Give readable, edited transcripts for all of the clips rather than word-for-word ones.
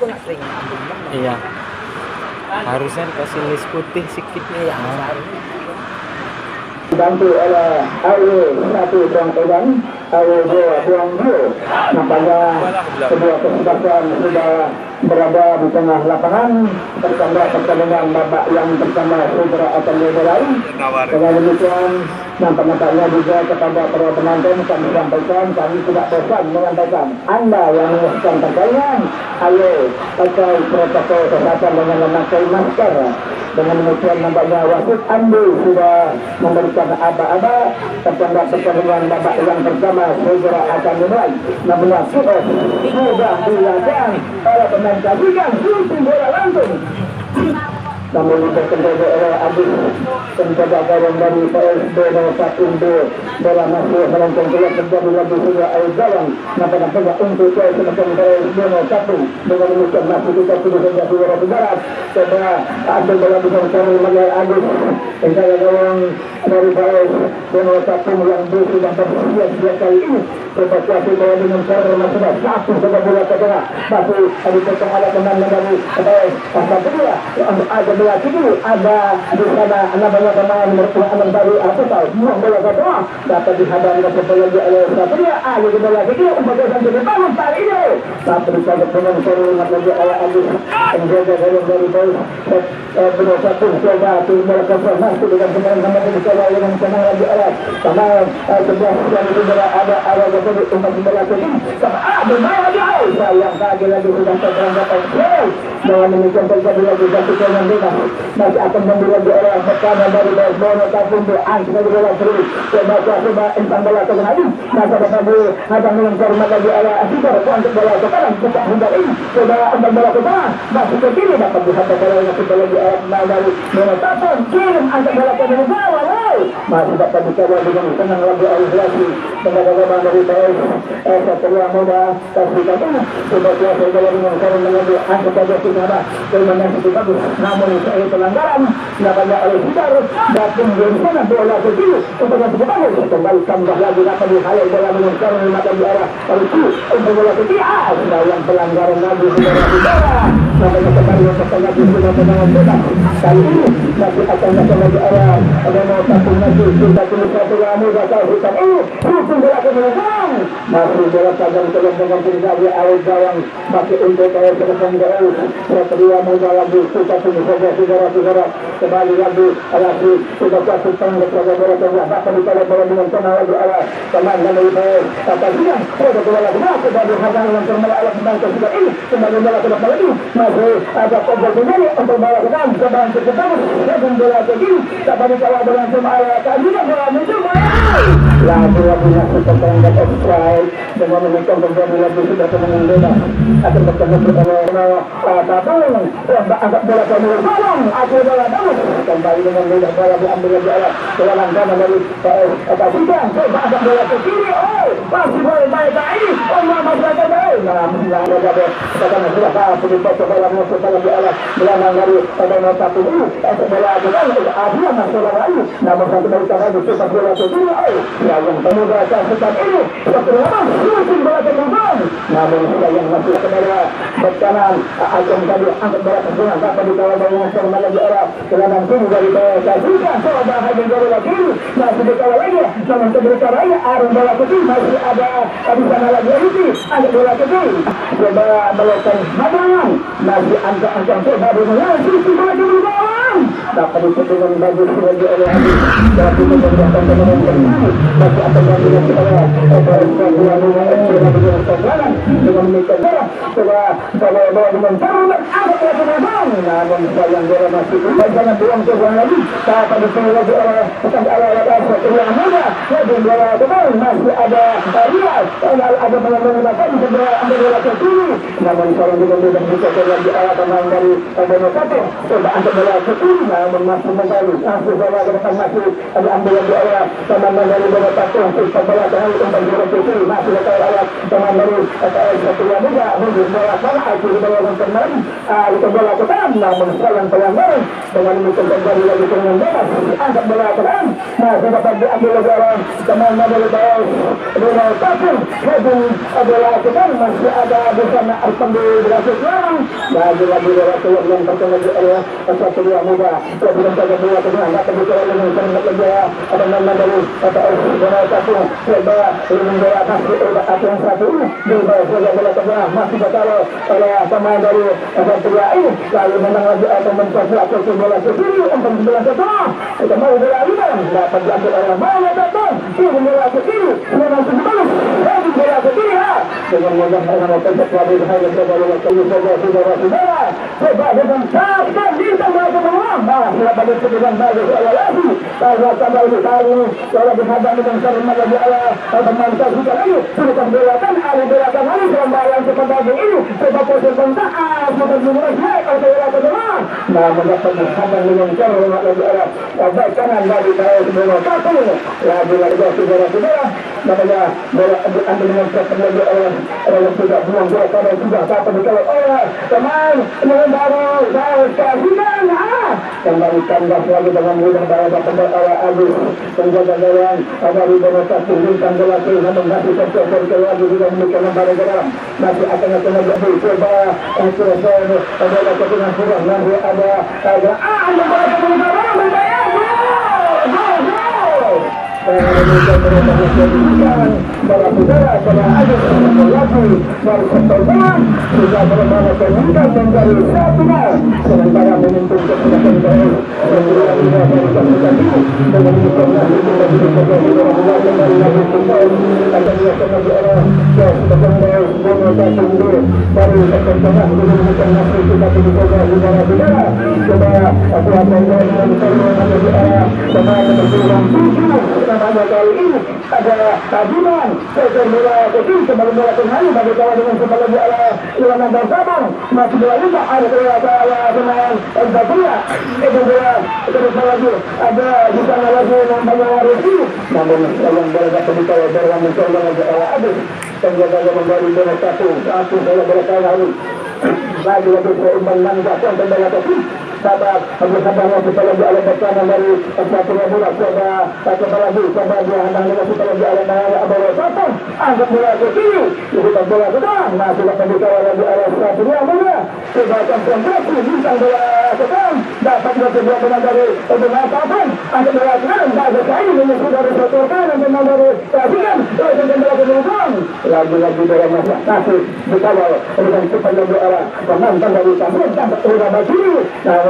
nggak sering ambil banget. Iya. Harusnya dikasih list putih sikitnya ya. Dibantu oleh AW 1 Bang Edan, AW 2 Bang Dio. Nampaknya sebuah kesempatan sudah berada di tengah lapangan bersama pertandingan babak yang pertama segera akan dimulai. Dengan demikian nampaknya juga kepada para penonton kami sampaikan, kami tidak bosan menyampaikan Anda yang menyaksikan pertandingan, ayo pakai protokol kesehatan dengan memakai masker. Dengan demikian nampaknya wasit Andi sudah memberikan aba-aba pertandingan babak yang pertama segera akan dimulai. Nampaknya sudah dilakukan oleh pemain cadangan shooting bola langsung. Namun terkendali oleh Adis penjagaan dari PSB 01 bola masih melancong keluar terjadi lagi sudah air jalan. Nampaknya untuk semacam PSB 01 dengan demikian masih kita sudah saudara barat. Coba ambil bola dengan cara mengenai Adis penjaga gawang dari PSB 01 yang sudah bersiap sejak kali ini. Coba kuasa bola dengan cara masih satu saja bola ke tengah. Masih ada potong ala teman dari pasal kedua ada bola kiri, ada di sana namanya pemain berpengalaman baru atau buang bola ke tengah dapat dihadapkan ke bola di oleh Satria. Ada di bola kiri untuk sampai bangun kali ini. Tapi dicatat dengan serangan lagi oleh Adis penjaga gawang dari benar satu coba bola ke tengah masuk dengan pemain nama di bola yang senang lagi oleh pemain sebelah yang itu ada jadi untuk bola ke kiri. Bermain lagi yang lagi sudah terangkat dengan demikian terjadi lagi satu serangan bebas. Masih akan membela di orang pertama dari Bono ataupun Doan sebagai bola terus. Coba entang bola ke tengah ini. Masa dapat ada melengkar mata di arah Asibar untuk bola ke kanan. Buka hingga ini. Coba entang bola ke tengah. Masih ke kiri dapat dihantar bola yang masih bola di arah dari Bono ataupun kirim angkat bola ke bawah. Masih dapat dicoba dengan tenang lagi Alislasi. Pengaga-gaga dari PS Satria Muda kasih katanya. Coba kuasa bola dengan cara mengambil angkat saja Sinara. Kemana itu bagus. Namun itu pelanggaran namanya oleh Sidar dan dari sana bola ke kiri untuk yang bagus kembali tambah lagi dapat dihayal bola dengan cara mata di arah itu untuk bola ke kiri yang pelanggaran lagi saudara namanya kembali untuk lagi sudah menang bebas kali ini masih akan datang lagi arah ada mau satu lagi sudah tulis satu lama bakal hutan hukum bola ke belakang masih bola tajam dengan tinggi awal gawang masih untuk ke depan gawang Satria Muda lagi sudah tulis saudara kembali lagi lagi sudah satu tangga bola tengah dapat ditarik bola dengan tenang lagi arah teman dari kata dia sudah bola lagi sudah dihadang dengan kembali alat bantu sudah ini kembali bola ke depan lagi masih ada kobol kembali untuk bola ke dalam kembali ke depan dan bola ke kiri dapat dikawal dengan kembali tadi bola muncul lagi masuk ke tengah ekstra dengan menekan kembali lagi sudah menang bebas akan bertemu bersama tabung angkat bola ke belakang aku bola bagus kembali dengan mudah bola diambil lagi oleh seorang kanan dari Bidang coba angkat bola ke kiri masih boleh baik ini masih ada baik masih ada katakan sudah berubah bola masuk lagi oleh belakang dari Bono satu ini bola ke dalam ada masalah lagi namun satu dari sana susah bola ke kiri yang pemuda saat ini setelah shooting bola ke belakang namun sudah yang masih kembali berkanan akan tadi angkat bola ke tengah dapat dikawal dengan sama lagi arah serangan kiri dari Bidang coba hadir bola kiri masih dikawal lagi namun terberita raya arah bola ke kiri masih ada di sana lagi ada bola ke kiri coba melakukan hadangan masih angkat coba dengan shooting bola ke belakang dapat dikawal dengan bagus lagi oleh Adis tapi menjadikan teman-teman masih akan menjadikan oleh dengan mekan merah coba bola dengan cara ada bola ke belakang namun sayang bola masih jangan buang ke belakang lagi dapat dikawal lagi oleh Satria Muda dan bola ke belakang masih ada Rias ada menggunakan sebelah ambil bola ke kiri namun sayang juga mudah bisa lagi arah teman dari Bono satu coba angkat bola ke kiri namun masih menggali langsung bola ke depan masih ada ambil lagi oleh teman dari Bono satu untuk bola ke bola ke kiri masih ada oleh teman dari Satria Muda untuk bola sana aku bola kembali itu bola ke kanan namun sayang pelanggaran dengan demikian terjadi lagi dengan bebas angkat bola ke kanan masih dapat diambil oleh orang teman dari bawah Ronald Tapung Hedung adalah teman masih ada di sana Arpandi berhasil sekarang lagi-lagi Rasul yang pertama di area satu dua muda belum saja dua tengah nggak terbicara dengan sangat kerja ada nama dari Ronald Tapung coba menjual atas yang satu ini di bawah bola tengah masih bertaruh oleh pemain dari satu dua ini lalu menang lagi atau mencapai atau bola ke kiri untuk bola ke tengah kita mau bola rebound dapat diambil oleh bola datang ini bola ke kiri bola ke bawah lagi bola ke kiri dengan mudah dengan tempat lagi hanya bola ke kiri saudara coba dengan sabar bintang bola ke bawah sudah pada kemudian bagi lagi kalau kembali kali ini kalau dihadang dengan karena lagi Allah teman kita sudah lagi sudah belakan ada belakan lagi yang seperti ini coba posisi kontak sudah dimulai kalau bola ke bawah mendapat hadang dengan karena lagi Allah baik kanan lagi kalau bola satu lagi saudara-saudara namanya bola diambil dengan lagi oleh sudah buang bola pada sudah dapat dikawal oleh teman yang baru kasihkan kembali kandas lagi dengan mudah pada dapat oleh Agus penjaga gawang ada di bawah satu bintang bola ke namun masih terus lagi juga memiliki lembaga gawang masih akan lagi coba selesai bola ke tengah kurang nanti ada bola ke tengah berbayar para saudara pada Agus lagi baru pertolongan sudah bermain kemudian menjadi 1-0 sementara menentukan kemenangan baru dengan informasi dengan informasi akan dilakukan oleh sebagai bonus baru pertolongan dengan informasi kita dicoba saudara coba aku akan menonton di arah pemain berjuang 7 pada kali ini ada Tajiman bola kecil kembali bola kembali bagi kawan dengan kembali bola Ilana dan Sabang masih bola juga ada pemain Zakia itu bola terus lagi ada di sana lagi namanya Resi namun yang bola dapat dikawal dalam mencoba lagi Abis penjaga kembali bola satu bola kali lagi seimbang nangga konten bola kecil sahabat yang kita lagi oleh bersama dari satu bola coba lagi coba dia handang dengan kita lagi oleh bola satu angkat bola ke kiri kita bola ke tengah masih dapat dikawal lagi oleh satu bola coba konsentrasi bintang bola ke tengah dapat dua bola dari bola satu angkat bola ke kanan bagi kali menyusul dari satu kanan dan dari perhatikan bola ke belakang lagi bola masih dikawal dengan supaya bola penonton dari Samsung dapat bola bagi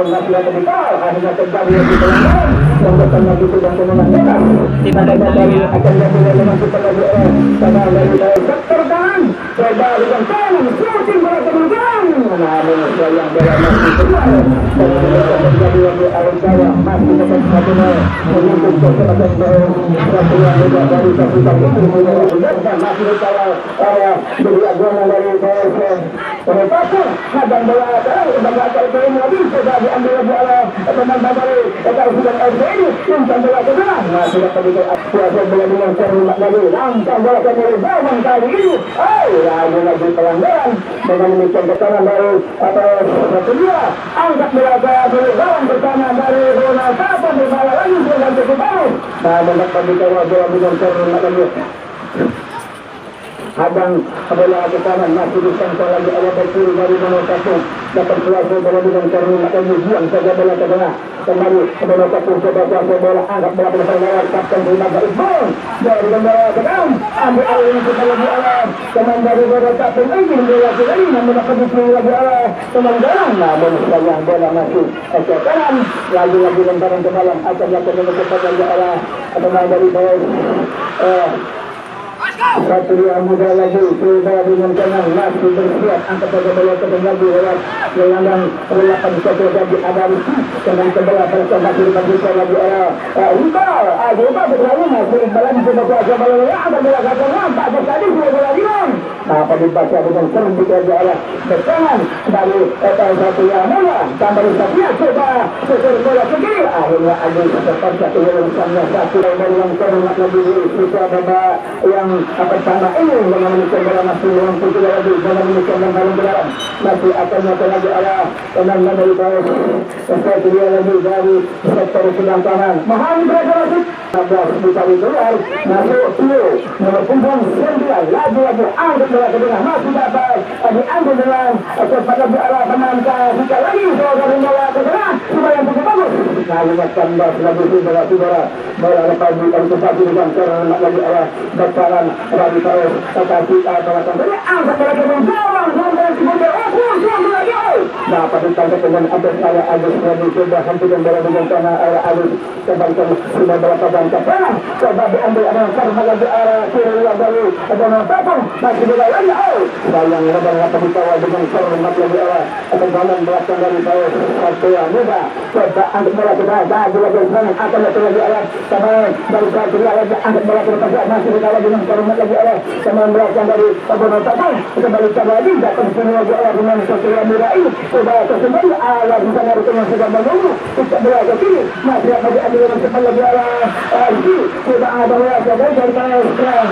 masih ada di bawah akhirnya terjadi di pelanggaran yang datang lagi sudah kemenangan pada kali akan diambil dengan kita lagi sama dari sektor kanan coba dengan kanan shooting bola ke belakang namun yang bola masih keluar dan terjadi lagi alam bawah masih dapat satu menutup kesempatan satu yang juga dari satu itu masih dikawal dari agama dari bawah Pasir hadang bola sebagai ini lagi coba diambil bola teman baru kalau sudah ini umpan bola ke tengah sudah terlihat kuasa bola dengan cermat lagi langkah bola ke bawah kali ini lagi pelanggaran dengan demikian ke kanan dari atau kedua angkat bola ke bawah ke kanan dari Ronald Tapung di bawah lagi dengan ke bawah mendapat dikawal bola dengan cermat lagi hadang bola ke kanan masih disangkal lagi oleh Bekir dari nomor 1 dapat kuasa bola dengan cermat lagi buang saja bola ke tengah kembali bola ke coba kuasa bola angkat bola ke belakang kapten Rimba Iqbal dari bola ke kanan ambil alih ini kita lagi oleh teman dari bola kapten ini bola ke kiri namun dapat dipilih lagi oleh teman garang namun sayang bola masih ke kanan lagi lemparan ke dalam akan dilakukan lagi oleh teman dari bawah satu yang muda lagi sudah dengan kanan masih bersiap angkat bola ke lagi lewat gelandang perlapan satu lagi ada dengan bola pada masih dibagikan lagi Rimba berlalu masih Iqbal lagi coba bola ada bola ke tengah tak bertadi bola lagi Nah, dibaca dengan cerdik aja Allah bertangan dari Satria Muda dan dari Satria coba sesuai bola segi akhirnya ada sesuatu satu yang sama satu dari yang terhormat lagi itu ada yang pertama ini dengan menikah bola masih yang kedua lagi dengan menikah bola bola masih akan nyata lagi Allah dengan dari bawah Satria lagi dari sektor sedang kanan mohon berkata 16 ditarik keluar masuk Tio nomor punggung 9 lagi angkat bola ke tengah masih dapat diambil dengan kepada arah penangkap sekali lagi saudara bola ke tengah supaya yang cukup bagus nah 15 lagi bola lepas di tempat dengan cara lagi arah bekalan dari Paus tetapi bola kembali angkat bola ke gawang sampai sebentar dapat ditangkap dengan Abes Ala Agus lagi coba hentikan bola dengan tanah arah Agus kembalikan sudah bola pegang ke belakang coba diambil dengan cara lagi arah kiri lagi ada nonton masih bola lagi sayang lebar apa dikawal dengan hormat lagi arah akan bangun belakang dari Paus Satria Muda coba angkat bola ke bawah lagi serangan akan lagi arah sama dari Satria lagi angkat bola ke depan masih dikawal dengan hormat lagi arah sama belakang dari nonton kembali lagi dapat semua lagi arah dengan Satria Muda ini coba kembali arah di sana dengan sudah menunggu kita bola ke kiri masih ada diambil dengan cepat lagi arah coba ada bola dari Paus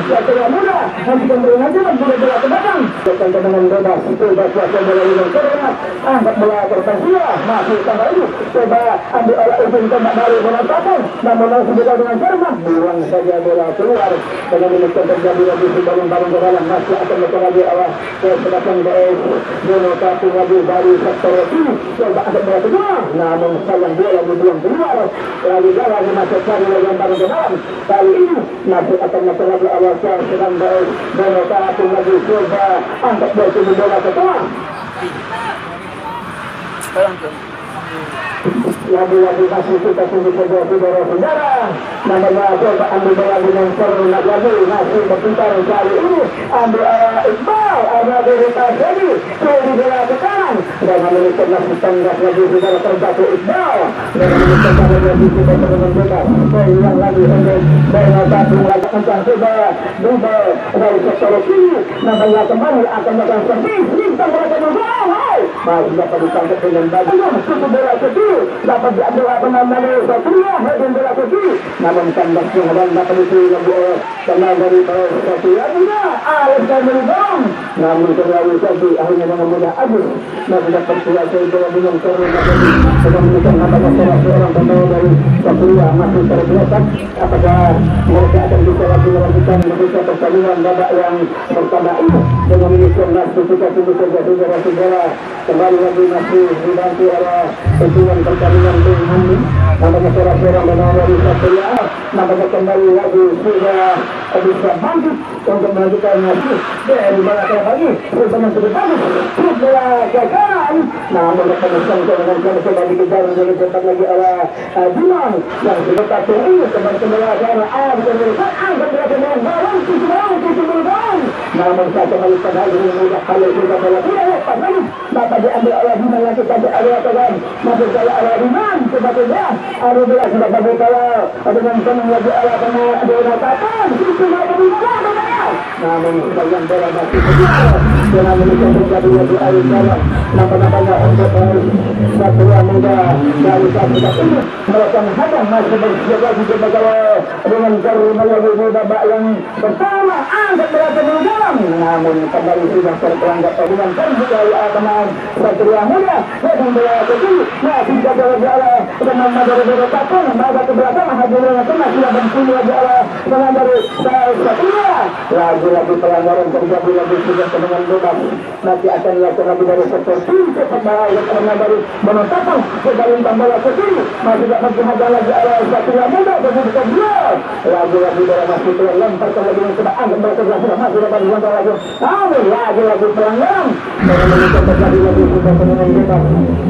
Satria Muda nanti kembali nanti bola ke belakang dengan bebas itu kuasa bola yang terhormat angkat bola terpensia masih tambah ini coba ambil oleh ujung tembak dari bola takut namun langsung juga dengan cermat buang saja bola keluar dengan ini terjadi lagi balon-balon ke dalam masih akan lepas lagi awal ke belakang dari bola takut lagi dari sektor kiri coba angkat bola kedua namun sayang bola dibuang keluar lagi lagi masih cari yang balon ke dalam kali ini masih akan lepas lagi awal sedang dari bola takut lagi coba angkat bola ke tengah lagi masih kita tunggu saudara-saudara namanya coba ambil bola dengan hormat lagi masih berputar kali ini ambil Iqbal ada dari tadi kiri bola ke kanan dan memiliki masih tengah lagi saudara terjatuh Iqbal dan memiliki lagi kita dengan bebas yang lagi untuk bola satu lagi kencang coba dribble dari sektor kiri namanya kembali akan melakukan servis bintang bola ke bawah masih dapat ditangkap dengan bagus cukup bola ke kiri dapat diambil apa namanya Satria dan bola ke kiri namun kandas yang ada dapat diterima karena dari Satria tidak Alif dan Meribang namun terlalu tadi akhirnya dengan mudah Agus masih dapat kuasai bola dengan karena dengan menekan apakah seorang pemain dari Satria masih terbiasa apakah mereka akan bisa lagi melanjutkan membuka pertandingan babak yang pertama ini dengan menyusun nasi kita tunggu saja saudara-saudara kembali lagi masih dibantu oleh tujuan pertandingan dengan ini namanya seorang dari Satria namanya kembali lagi sudah bisa bangkit untuk melanjutkan nasi dari belakang lagi sebenarnya sudah bagus bola ke kanan namun kepenuhan dengan coba dikejar dengan cepat lagi oleh Diman yang sudah tak ini kembali ke arah angkat bola ke bawah bawang namun saya kembali pada hari ini mudah kalau sudah bola tidak lepas lagi dapat diambil oleh Diman yang kita ada kawan masuk saya oleh Diman tiba-tiba ada bola sudah bagus kalau dengan senang lagi oleh bola kapan itu ada bola namun sebagian bola masih keluar dengan menikah terjadi lagi air jalan nampak-nampaknya untuk Satria Muda dari Satria ini melakukan hadang masih bersiaga juga bagaimana dengan jari melalui babak yang pertama angkat bola ke dalam namun kembali sudah terpelanggar dengan terbuka teman Satria Muda dengan bola ke kiri masih jaga lagi oleh dengan dari bola takun maka ke belakang hadirnya tengah sudah berpuluh lagi oleh dengan dari Satria lagi pelanggaran terjadi lagi sudah dengan bebas nanti akan dilakukan lagi dari sektor kiri cepat bahaya karena dari menonton kembali bola ke kiri masih dapat dihajar lagi oleh Satria Muda berbuka dua lagi bola masih terlempar lagi yang sudah angkat bola ke belakang masih dapat dihantar lagi namun lagi pelanggaran dengan menikah terjadi lagi sudah dengan bebas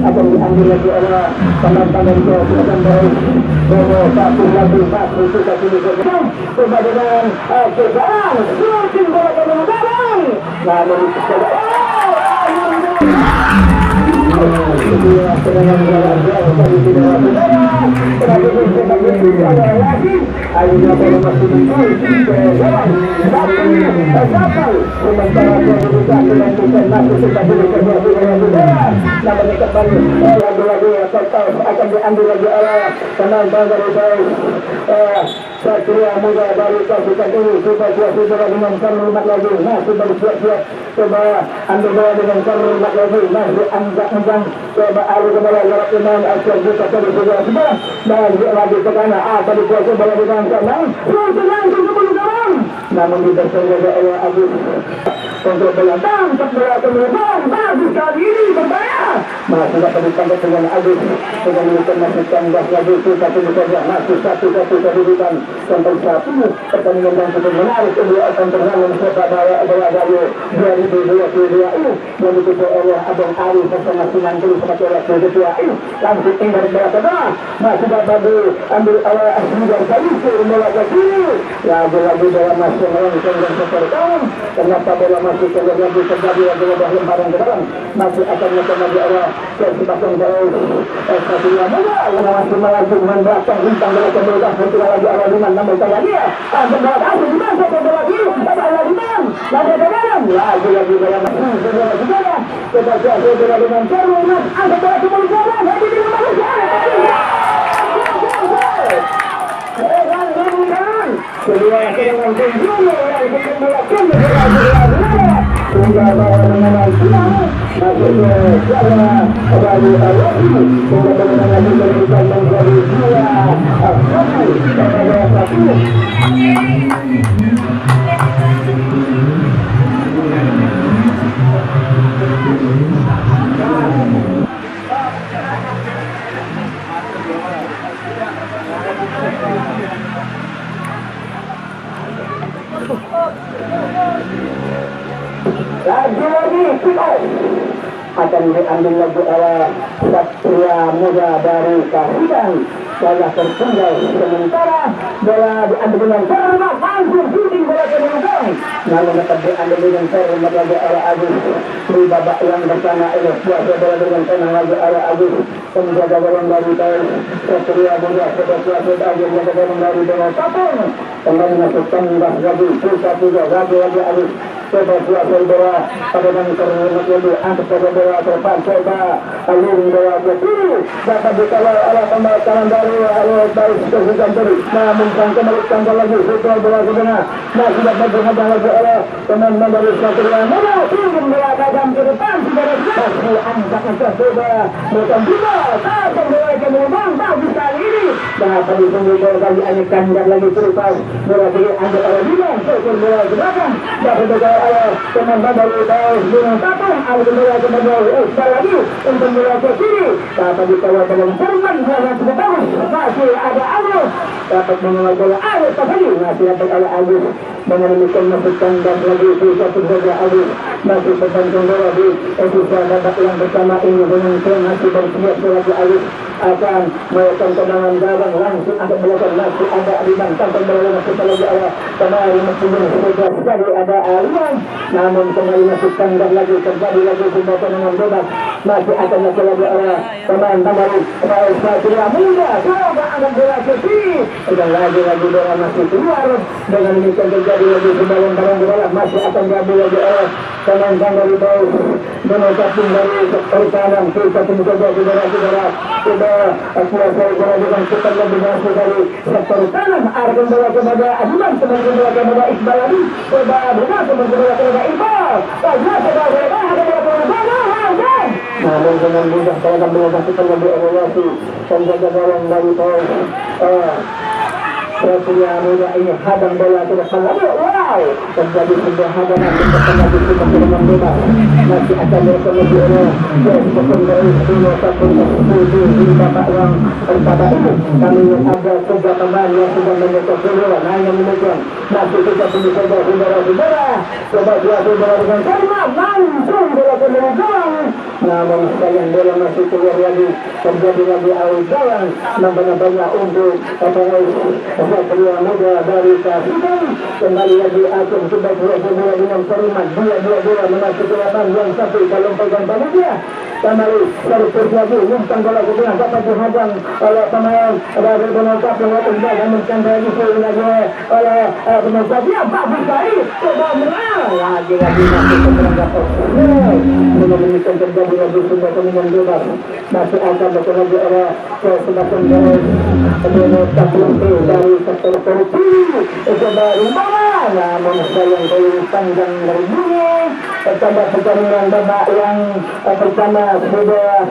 akan diambil lagi oleh penonton dan akan baik bola satu lagi masih sudah kini berjalan coba dengan kejaran shooting bola ke belakang namun kedua serangan bola dari tidak tetapi sepak bola lagi akhirnya bola masih muncul ke dalam tapi sementara kedudukan menentukan masuk sepak bola kedua bola namanya kembali lagi-lagi total akan diambil lagi oleh pemain dari Satria Muda dari pasukan ini coba dengan Karlumat lagi masih bersiap-siap coba ambil bola dengan Karlumat lagi masih anjak-anjak coba alih kembali lewat pemain Asyar Buka tadi sudah dan lagi ke kanan tadi kuasa bola dengan kanan namun dibersengaja oleh Agus untuk belakang bola kemudian bagus kali ini berbahaya masih dapat ditangkap dengan Agus dengan menekan masih kandas lagi satu saja masih satu kedudukan sampai satu pertandingan yang cukup menarik kedua akan berlangsung sepak bola dari 2022 ini yang ditutup oleh Abang Ali bersama Sinan Dulu sebagai wakil ketua ini langsung tinggal bola tengah masih dapat diambil oleh Asmudar Salisir bola ke kiri lagi-lagi bola masih melangsung dan seperti tahun ternyata bola masih lagi terjadi bola lemparan ke dalam masih akan kembali oleh Persipasang dari Satria Muda yang masih melaju membelakang bintang bola kemudian setelah lagi awal dengan namun kali dia bola asing dimasuk ke bola kiri ada Ladiman lagi ke dalam lagi-lagi bola masih bola sejarah kita bola dengan Karlumat ada bola kemudian lagi di rumah kedua serangan kunjung yang dilakukan hingga dengan siang masuk ke Jaya Bali Alasi hingga dengan menentukan menjadi 2-1 kepada 1 lagi kick off akan diambil lagi oleh Satria Muda dari Kahidan bola tertinggal sementara bola diambil dengan Karlumat langsung shooting bola ke belakang namun tetap diambil dengan Karlumat lagi oleh Agus di babak yang bersama ini kuasa bola dengan tenang lagi oleh Agus penjaga gawang dari Satria Muda kuasa akhirnya ke gawang dari dengan Tapung kembali masuk tembak lagi pusat juga lagi Agus coba kuasa bola pada dengan Karlumat lagi angkat pada bola depan coba alung bola ke kiri dapat dikawal oleh pemain kanan dari Persipasang tadi namun kembalikan lagi putar bola ke tengah masih dapat berhadang lagi oleh pemain dari Satria Muda turun bola kadang ke depan masih angkat coba bukan juga pasang bola ke belakang bagus kali ini dapat ditunggu bola kali ini kandas lagi terus bola kiri ambil oleh Diman turun bola ke belakang dapat dikawal oleh pemain dari dengan Tapung alih bola ke belakang lagi untuk bola ke kiri dapat dikawal dalam Firman bola ke depan masih ada Agus dapat mengawal bola Agus tadi masih dapat oleh Agus mengalihkan masuk kandas lagi satu saja Agus masih bergantung bola di sisa babak yang pertama ini dengan masih bersiap lagi Agus akan melakukan tendangan gawang langsung ada belakang masih ada Aliman tanpa bola masuk lagi oleh kembali masih sudah sekali ada Aliman namun kembali masuk kandas lagi terjadi lagi sebuah tendangan bebas masih akan masuk lagi oleh pemain baru Satria Muda coba angkat bola ke kiri dan lagi bola masih keluar dengan demikian terjadi lagi sebuah lemparan bola masih akan diambil lagi oleh pemain dari bawah menetapkan dari pertahanan kita tunggu saja saudara-saudara sudah kuasa bola dengan cepat lebih masuk dari sektor kanan arahkan bola kepada Adiman kembali bola kepada Iqbal lagi coba bola kembali bola kepada Iqbal ada bola namun dengan mudah saya bola masukkan lebih evaluasi penjaga gawang dari Satria Muda ini hadang bola ke depan lagi wow terjadi sebuah hadangan di depan lagi kita dengan bebas masih akan berkembang oleh dari 10 di babak yang pertama ini kami ada tiga pemain yang sudah menyetor bola hanya demikian masih kita tunggu saja saudara-saudara coba bola dengan Karlumat langsung bola ke belakang namun sayang bola masih keluar lagi terjadi lagi awal jalan banyak untuk Satria Muda dari Kahidan kembali lagi akan sudah bola dengan Karlumat dua memasuki lapangan yang satu kalau pegang pada dia kembali dari lagi umpan bola ke tengah dapat dihadang oleh pemain dari Benokap yang kembali namun lagi lagi oleh Benokap yang bagus sekali coba menang lagi masih kemerangkap menunjukkan terjadi lagi sudah kemenangan bebas masih akan betul lagi oleh sebagian dari Benokap dari sektor korupsi coba rumah namun sayang kali panjang dari bunyi pada pertandingan babak yang pertama sudah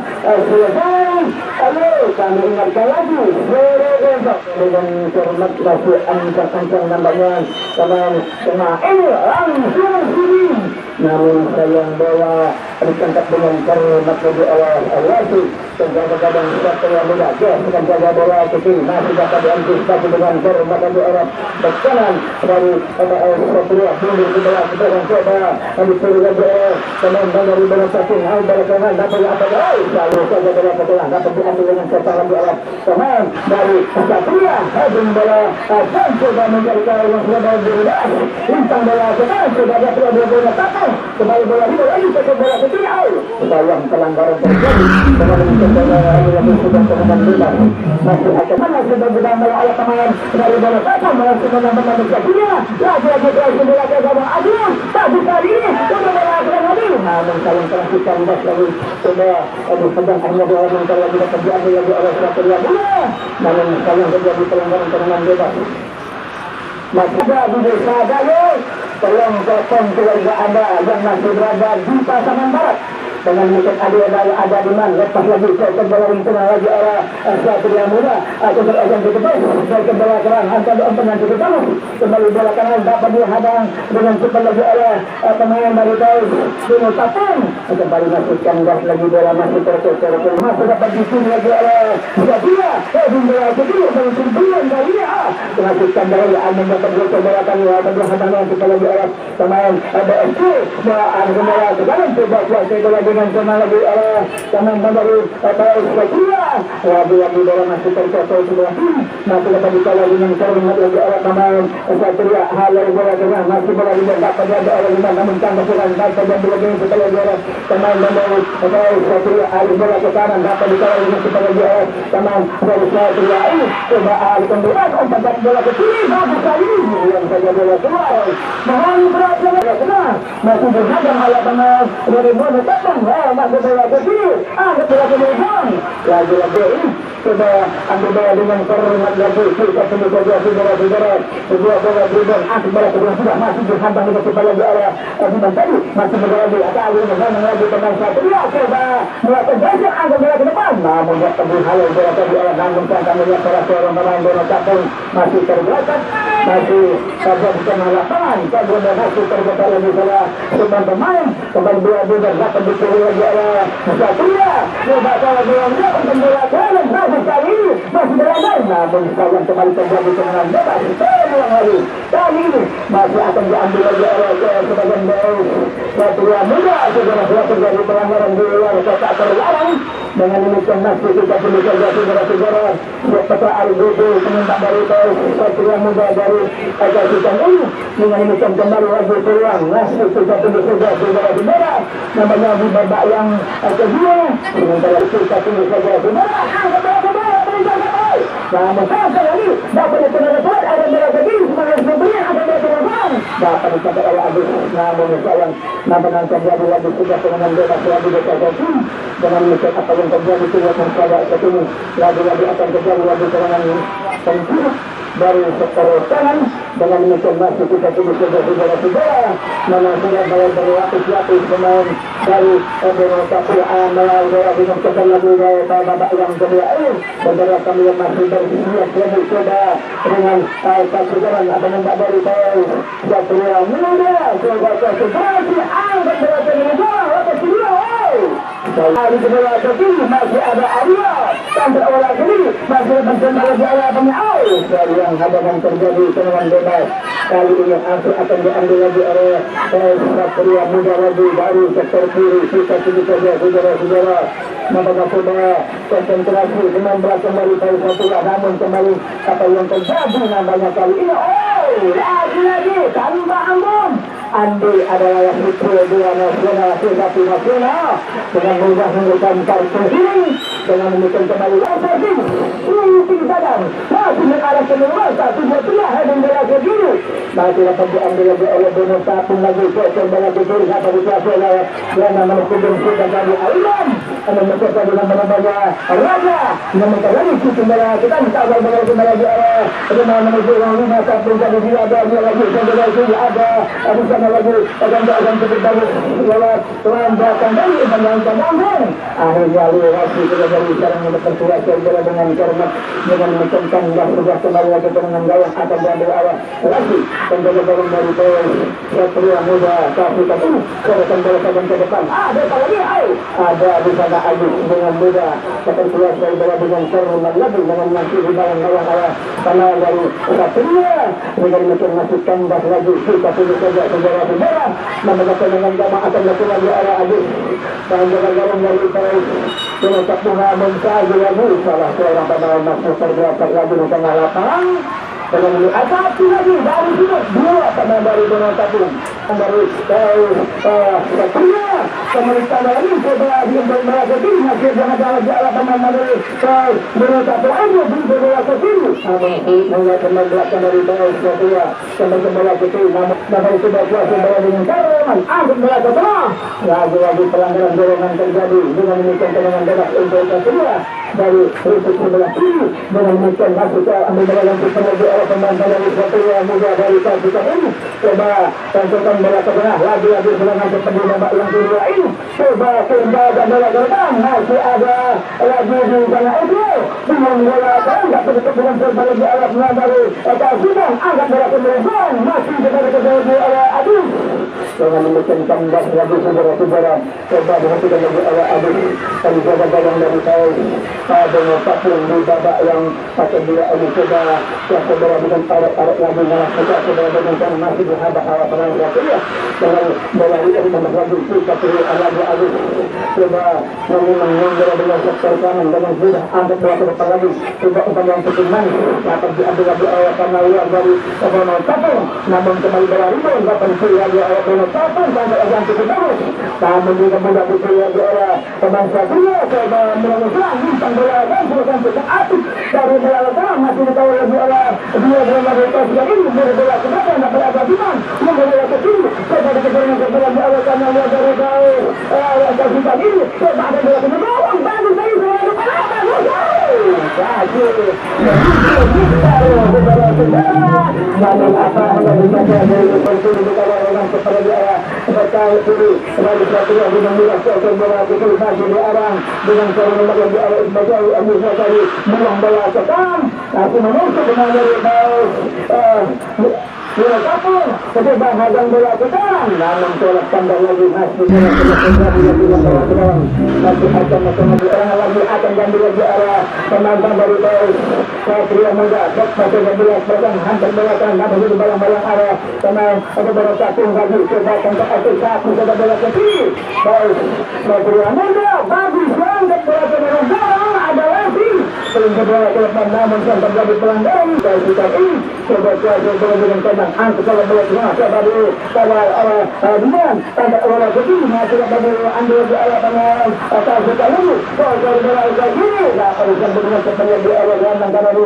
selesai. Lalu kami ingatkan lagi dengan hormat masih ancang-ancang nampaknya tengah ini langsung sini. Namun sayang bola ditangkap dengan hormat bagi Allah kadang-kadang siapa yang muda dengan jaga bola ke kiri masih dapat diantisipasi dengan hormat bagi Allah berkanan dari Satria mundur ke bawah sekarang coba disuruh lagi teman dari bola satu bola kanan dapat apa lalu saja bola ke tengah dapat diambil dengan sepak lagi oleh teman dari Satria hujung bola dan coba mencari cara yang sudah berbeda bintang bola ke kanan coba dia sudah bola takut kembali bola itu lagi ke bola ke kiri sayang pelanggaran terjadi yang sudah teman bebas masih akan mana sudah berdamai oleh teman dari bola satu masih menambah Satria lagi bola ke gawang aduh bagus kali ini sudah bola ke lagi namun sayang terhentikan lagi sudah sedang hanya bola yang lagi terjadi lagi oleh Satria namun sayang terjadi pelanggaran teman bebas masih ada di desa Galuh tolong telepon keluarga Anda yang masih berada di Pasaman Barat dengan mungkin ada di mana lepas lagi ke bola yang tengah lagi arah Satria Muda atau berajang ke depan ke bola kerang antara umpan dan ke bawah kembali bola kanan dapat dihadang dengan cepat lagi oleh pemain dari Sino Tapung kembali masukkan gas lagi bola masih terkejar masih dapat disini lagi oleh Satria bola kedua dari sembilan kali masukkan dari Amin dapat bola kali dapat dihadang cepat lagi oleh pemain BSC bola ke dalam coba kuasai bola dengan sama lagi teman dari Satria lagi bola masih terkejar sebelah masih dapat dikawal dengan hormat lagi oleh pemain Satria halal bola tengah masih bola juga dapat ada oleh lima namun tangkap bola dapat dan bola ini setelah bola pemain dari Satria alih bola ke kanan dapat dikawal dengan setelah lagi oleh pemain dari Satria ini coba alih kembali umpan bola ke kiri bagus sekali yang saja bola keluar mohon berat bola tengah masih berhadang oleh pemain dari bola Tapung masih bola ke kiri angkat bola ke belakang lagi coba ambil bola dengan hormat lagi kita tunggu saja saudara-saudara kedua bola dribble angkat bola ke belakang sudah masih berhadang dengan cepat lagi oleh Bintang tadi masih berlari atau alih menang lagi pemain Satria coba melakukan geser angkat bola ke depan namun dia tembus halal bola tadi oleh namun kami lihat para seorang pemain bola Tapung masih terbelakang masih saja di tengah lapangan kalau masih terbatas lagi salah pemain kembali bola dapat dipilih lagi oleh Satria coba salah bola untuk bola kanan bagus kali ini masih berada namun sayang kembali terjadi kemenangan bebas kali ini masih akan diambil lagi oleh sebagian dari Satria Muda saudara-saudara terjadi pelanggaran di luar kotak terlarang dengan demikian masih kita perlu saja saudara-saudara Peta RGB peminta dari Satria Muda dari Kasihan ini dengan demikian kembali lagi peluang masih kita perlu saja saudara-saudara namanya di babak yang kedua sementara itu kita perlu saja saudara namun sekali lagi dapat dikatakan ada bola kaki sebagai pemberi akan dikatakan dapat dikatakan oleh Agus namun sayang nampaknya terjadi lagi sudah penangan bebas lagi dikatakan dengan melihat apa yang terjadi sudah terjadi saat ini lagi-lagi akan terjadi lagi penangan penting dari sektor kanan dengan demikian masih kita tunggu saudara-saudara mana sudah bayar dari lapis-lapis pemain dari Benokap Amal dengan kesan lagi dari babak yang kedua ini saudara kami yang masih bersiap lagi coba dengan kasihan ada mendak dari Satria Muda coba konsentrasi angkat bola ke bola atas kedua hari kedua kaki masih ada Arya sampai bola kiri masih berjumpa lagi oleh pemain dari yang hadangan terjadi dengan bebas kali ini akan diambil lagi oleh Satria Muda lagi dari sektor kiri kita tunggu saja saudara-saudara nampaknya sudah konsentrasi dengan berat kembali dari Satria namun kembali apa yang terjadi nampaknya kali ini lagi tanpa ambon. Andi adalah yang putri dua nasional satu nasional dengan mudah memberikan kartu kuning dengan memberikan kembali Lasasin Suting Sadam masih mengarah ke nomor 123 dan bola ke kiri masih dapat diambil oleh Bono satu lagi ke bola ke kiri satu nasional yang nama Kudung sudah dari Aiman dan mereka dengan namanya Raja yang mereka lagi Suting bola kita mencabar bola kembali di arah dengan menuju yang 5 jadi dia ada lagi bola itu ada lagi akan cukup bagus lewat tuan belakang dari menyanyikan langsung akhirnya lewat di dari sekarang mendekat surat bola dengan hormat dengan menekankan dan sudah kembali lagi dengan gawang akan diambil awal lagi penjaga gawang dari Satria Muda kasih satu serahkan bola ke depan ada lagi ada di sana Agus dengan muda akan keluar dari bola dengan hormat lagi dengan masih di dalam gawang awal karena dari Satria dengan masih tambah lagi kita punya saja bola mendapatkan dengan jamaah akan lakukan di arah Agus dan jaga-jaga dari Paris dengan Kapuna Mensagi lagi salah seorang pemain masuk terdapat lagi di tengah lapangan dengan satu lagi dari sini dua pemain dari Donald Tapung dari Satria pemerintah dari sebelah di bola ke kiri masih jangan jalan pemain dari Donald Tapung aja di bola ke kiri melihat pemain belakang dari Satria kembali bola ke kiri namun sudah kuasa bola dengan Kareman angkat bola ke tengah lagi pelanggaran dorongan terjadi dengan demikian tendangan bebas untuk Satria dari Rusuk sebelah kiri dengan demikian masuk ke ambil bola yang terjadi oleh pemain dari Satria Muda dari Tasik ini coba tentukan bola ke tengah lagi serangan seperti babak yang kedua ini coba kembali bola ke depan masih ada lagi di sana itu dengan bola tidak tertutup dengan berbalik di arah dari Tasik angkat bola ke depan masih terjadi oleh Adus dengan demikian tambah lagi saudara-saudara coba dihasilkan lagi oleh Adus dari jaga-jaga dari Tahu dengan Tapung di babak yang pakai dia ini coba saudara dengan tarik lagi dengan saudara dengan masih dihadap awal pemain Satria dengan bola ini tambah lagi kita perlu lagi Adus coba mengambil dengan sektor kanan dengan sudah angkat bola ke depan lagi coba umpan yang cukup manis dapat diambil lagi oleh karena luar dari pemain Tapung namun kembali bola rebound dapat dipilih lagi oleh pemain Tapung sampai yang cukup bagus namun juga mudah dipilih lagi oleh pemain Satria coba menyerang bintang bola dan sudah cukup aktif dari bola lapangan masih dikawal lagi oleh dua bola dari Tasik ini bola ke depan dapat ada Biman bola ke kiri coba dikejar ke bola di awal karena luar dari Tasik ini coba ada bola ke bawah bagus dari bola ke depan bagus namun apa yang dibaca dari penting dikawal orang kepada di arah berkali kiri bagi Satria dengan murah sektor bola ke kiri masih di arah dengan cara nomor yang di arah Ismail Abu Zakari buang bola ke depan tapi menusuk dengan dari bola kapur coba hagang bola ke depan namun tolak tambah lagi masih bola ke depan masih akan orang lagi akan gambil lagi arah penantang dari Satria Muda masih gambil pegang hantar bola kan dapat jadi balang-balang arah pemain atau bola Tapung lagi coba tangkap atas satu coba bola ke kiri Satria Muda bagus banget bola ke depan ada lagi belum bola ke depan namun terjadi pelanggaran dari kita ini coba bola dengan tenang angkat bola ke tengah coba dulu kawal oleh Biman tanda bola ke kiri masih dapat ambil di arah pemain atas kita dulu dari bola ke kiri dapat dengan kembali di arah gelandang karena di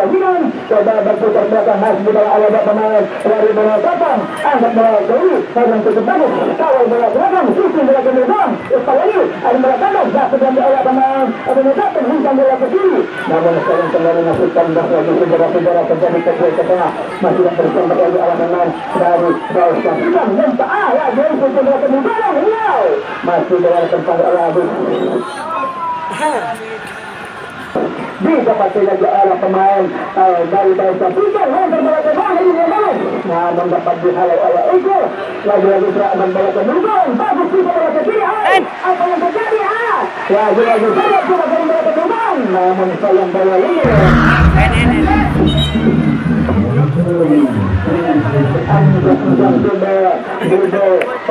Biman coba berputar belakang masih di bawah arah pemain dari bola Tapung angkat bola ke kiri yang cukup bagus kawal bola ke belakang susun bola ke depan lagi ada bola kandang dapat diambil oleh pemain Tapung hingga bola ke kiri namun sekarang kembali masih tambah lagi saudara-saudara terjadi ke tengah masih tak bersama lagi arah pemain dari Biman minta lagi untuk bola ke depan masih bola tempat oleh Abus didapati lagi arah pemain dari Biman untuk bola ke depan ini namun dapat dihalau oleh Ego lagi-lagi serangan bola ke depan bagus juga bola ke kiri apa yang terjadi lagi-lagi saya coba dari bola ke depan namun sayang bola ini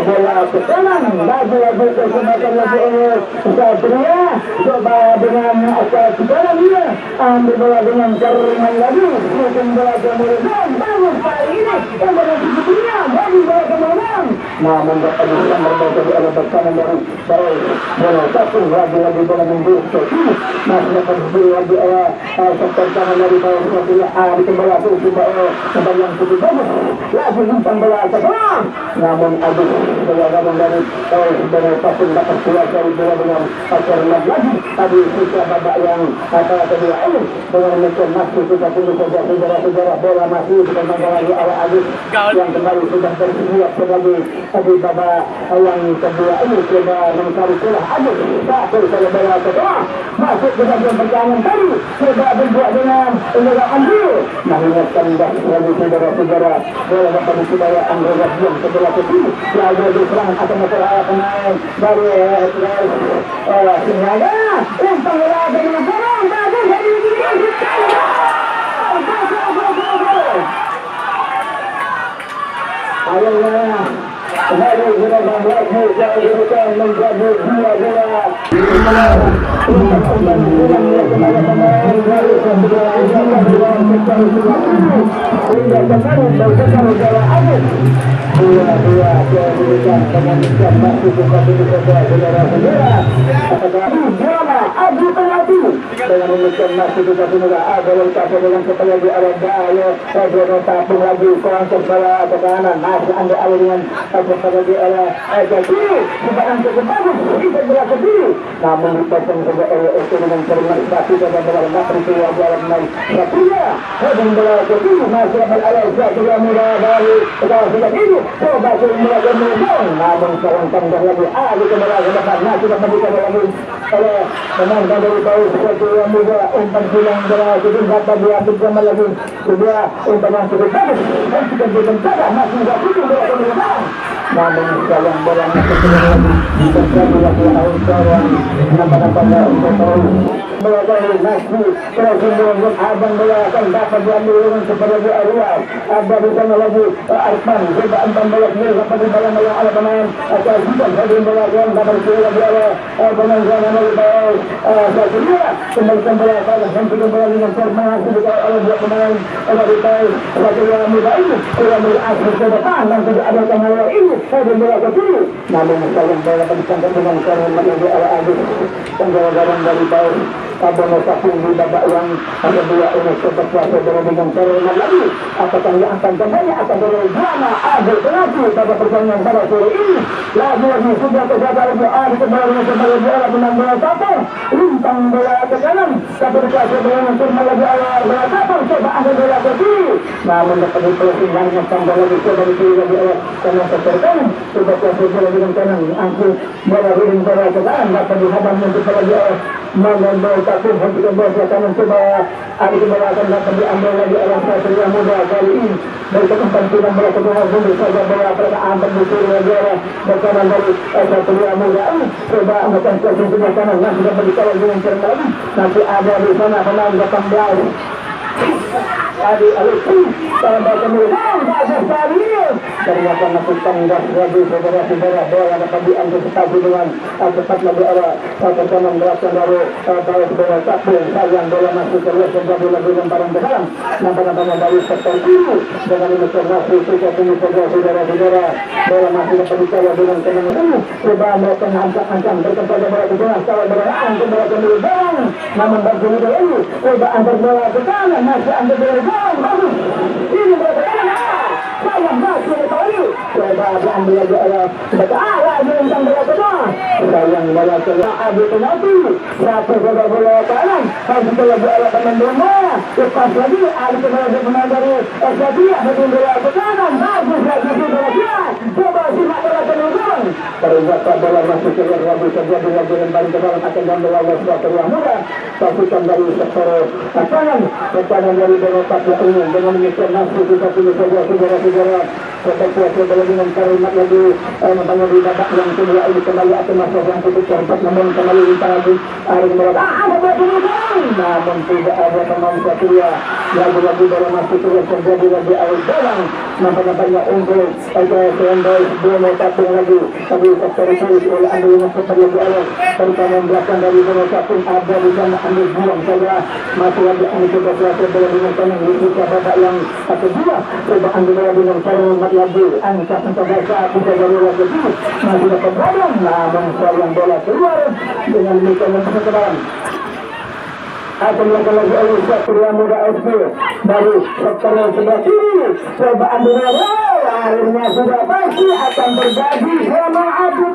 bola ke kanan lagi-lagi kesempatan lagi oleh Satria coba dengan asal ke kanan dia ambil bola dengan Kareman lagi mungkin bola ke Murizan bagus ini yang berarti dari bola kemenangan. Namun dapat bisa berbeda di arah berkanan dari bola satu lagi bola mundur ini masih dapat lagi sektor kanan dari bawah sebelah di kembali ke kembali yang cukup bagus lagi tentang bola ke tengah. Namun Agus bola dari bola satu dapat keluar dari bola dengan pasar lagi tadi sisa babak yang kedua ini dengan demikian masih kita tunggu saja saudara-saudara bola masih dengan lagi arah Agus yang kembali sudah bersiap sebagai tadi babak yang kedua ini sudah mencari celah Agus satu saja bola ke tengah masuk ke bagian pertahanan tadi sudah berbuat dengan Indra Andrew mengingatkan lagi saudara-saudara bola dapat dikudaya Andrew yang sebelah ke kiri lalu diserang atau masalah pemain dari Sinyaga umpan bola dari Gorong bagus dari ayolah hari sudah 16 yang diberikan menjadi 2 namun dipasang saja itu dengan cermat batu pada bola matri keluar jalan naik Satria dan bola ke masih dapat alai Satria muda dari setelah sudah ini coba mulai bermain namun seorang tangga lagi di kembali ke depan masih dapat dikawal lagi oleh pemain dari bawah Satria muda umpan pulang bola itu dapat diambil kembali lagi kedua umpan yang cukup bagus dan kita dibentak masih dapat bola ke depan namun seorang bola masih lagi terjadi lagi awal nampak-nampaknya untuk melalui nasi presiden abang bola akan dapat diambil dengan kepada di awal ada di sana lagi Arfan coba umpan bola sendiri dapat di dalam yang ada pemain atau bukan dari bola yang dapat dikira di awal pemain yang dari bawah Satria kembalikan bola pada hentikan bola dengan cermat dikawal oleh dua pemain dari bawah Satria muda ini sudah berasal ke depan dan tidak ada kemauan ini dan bola ke kiri namun sayang bola disangkut dengan cermat di awal Agus penggawaan dari bawah Kabono Sapung di babak yang kedua ini sempat kuasa dengan cermat lagi apakah yang akan kembali akan dari drama Agus penalti pada pertandingan pada sore ini lagi sudah terjadi lagi kembali bola menang bola satu lintang bola ke kanan satu kuasa dengan cermat lagi awal bola satu coba ada bola ke kiri namun dapat dipelosing dengan tambah lagi coba di kiri lagi awal karena tertekan coba kuasa bola dengan kanan angkut bola ring bola ke kanan dapat dihadang untuk lagi awal namun bola satu hentikan bola ke kanan coba ada bola akan dapat diambil lagi oleh Satria muda kali ini dari keempat bola ke tengah mundur saja bola pada ambil di kiri lagi awal berkanan dari Satria muda coba akan kuasa sebelah kanan nanti dapat dikawal dengan cermat lagi nanti ada di sana pemain 18 tadi Alexi tambah kemudian Bagus Tarius ternyata masuk tangga lagi saudara-saudara bola dapat diantisipasi dengan cepat lagi arah ke kanan belakang dari bawah bola Sapung sayang bola masuk keluar terjadi lagi lemparan ke dalam nampak-nampaknya dari sektor kiri dengan ini masih sudah tunggu saudara-saudara bola masih dapat dikawal dengan kanan ini coba melakukan ancam-ancam berkepada bola ke tengah kawal beraan ke bola kemudian namun bagi ini coba antar bola ke kanan masih antar bola bagus ini bola ke kanan sayang masih kembali coba diambil lagi oleh lagi tentang bola ke tengah sayang bola ke Adi penalti satu bola kanan harus lagi oleh pemain bola lepas lagi Adi pemain dari Satria dengan bola ke kanan bagus lagi bola keluar coba simak bola ke ujung ternyata bola masih keluar lagi terjadi lagi kembali ke dalam akan diambil oleh Satria muda pasukan dari sektor kanan dari bola Satria ini dengan demikian masih kita pilih saja saudara-saudara Seperti dengan kalimat lagi namanya di babak yang kedua ini kembali atau masuk yang ketiga empat namun kembali lagi ada mereka ada begini namun tidak ada pemain Satria lagi baru masuk terus terjadi lagi awal dalam nampaknya unggul ada Sendai belum taping lagi tapi sektor itu oleh ambil masuk lagi awal terutama belakang dari bola taping ada di sana ambil buang saja masih lagi ambil coba selesai dengan tangan di babak yang kedua coba ambil lagi dengan cara lagi angkat untuk mereka bisa jadi lagi masih dapat bola namun sayang bola keluar dengan demikian yang kemudian akan dilakukan lagi oleh Satria Muda FC dari sektor yang sebelah kiri coba ambil bola akhirnya sudah pasti akan terjadi sama Abu